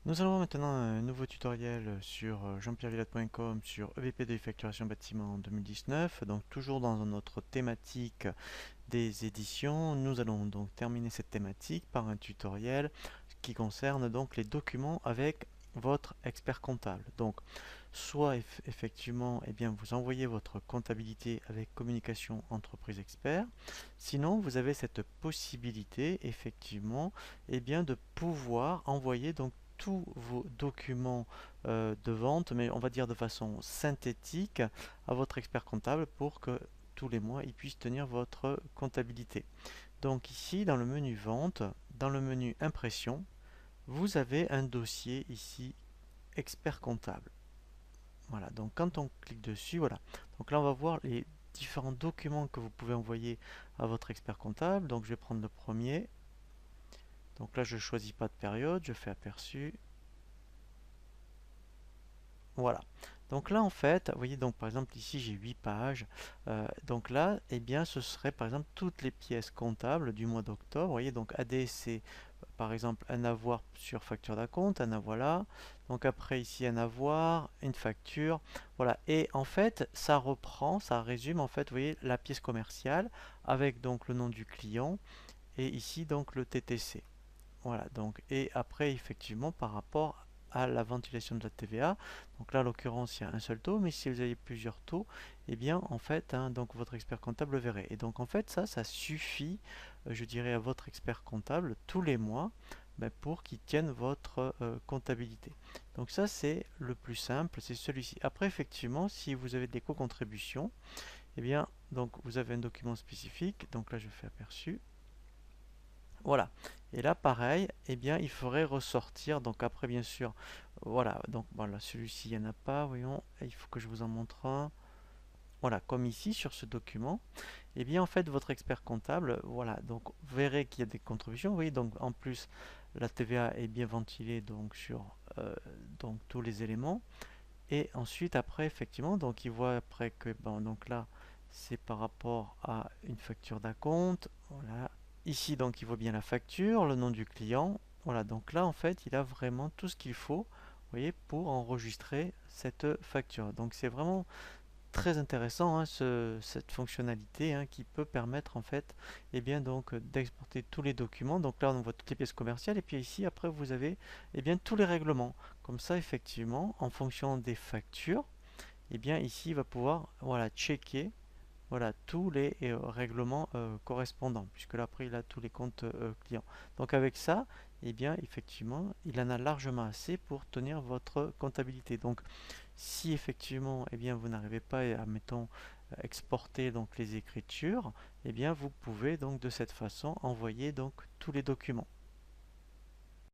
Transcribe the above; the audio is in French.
Nous allons voir maintenant un nouveau tutoriel sur jeanpierrevillatte.com sur EVP de facturation bâtiment 2019. Donc toujours dans notre thématique des éditions, nous allons donc terminer cette thématique par un tutoriel qui concerne donc les documents avec votre expert comptable. Donc soit effectivement vous envoyez votre comptabilité avec communication entreprise expert, sinon vous avez cette possibilité effectivement de pouvoir envoyer donc tous vos documents de vente, mais on va dire de façon synthétique, à votre expert comptable pour que tous les mois il puisse tenir votre comptabilité. Donc ici dans le menu vente, dans le menu impression, vous avez un dossier ici expert comptable. Voilà, donc quand on clique dessus, voilà. Donc là on va voir les différents documents que vous pouvez envoyer à votre expert comptable. Donc je vais prendre le premier. Donc là je ne choisis pas de période, je fais aperçu. Voilà. Donc là en fait, vous voyez donc par exemple ici j'ai 8 pages. Donc là, ce serait par exemple toutes les pièces comptables du mois d'octobre. Vous voyez donc ADC par exemple un avoir sur facture d'acompte, un avoir là. Donc après ici un avoir, une facture. Voilà. Et en fait, ça reprend, ça résume en fait, vous voyez, la pièce commerciale avec donc le nom du client et ici donc le TTC. Voilà, donc, et après, effectivement, par rapport à la ventilation de la TVA, donc là, en l'occurrence, il y a un seul taux, mais si vous avez plusieurs taux, en fait, donc votre expert comptable le verrait. Et donc, en fait, ça suffit, je dirais, à votre expert comptable tous les mois pour qu'il tienne votre comptabilité. Donc, ça, c'est le plus simple, c'est celui-ci. Après, effectivement, si vous avez des co-contributions, donc, vous avez un document spécifique, donc là, je fais aperçu. Voilà. Et là, pareil, il faudrait ressortir. Donc après, bien sûr, voilà. Donc voilà, celui-ci, il n'y en a pas. Voyons, il faut que je vous en montre un. Voilà, comme ici sur ce document. En fait, votre expert comptable, voilà. Donc vous verrez qu'il y a des contributions. Vous voyez, donc en plus, la TVA est bien ventilée donc sur donc tous les éléments. Et ensuite, après, effectivement, donc il voit après que bon, donc là, c'est par rapport à une facture d'acompte. Voilà. Ici, donc, il voit bien la facture, le nom du client. Voilà, donc là, en fait, il a vraiment tout ce qu'il faut, vous voyez, pour enregistrer cette facture. Donc, c'est vraiment très intéressant, hein, cette fonctionnalité, hein, qui peut permettre, en fait, donc, d'exporter tous les documents. Donc là, on voit toutes les pièces commerciales. Et puis ici, après, vous avez, tous les règlements. Comme ça, effectivement, en fonction des factures, ici, il va pouvoir, voilà, checker voilà, tous les règlements correspondants, puisque là après il a tous les comptes clients. Donc avec ça, effectivement, il en a largement assez pour tenir votre comptabilité. Donc si effectivement vous n'arrivez pas à mettons exporter donc les écritures, vous pouvez donc de cette façon envoyer donc tous les documents.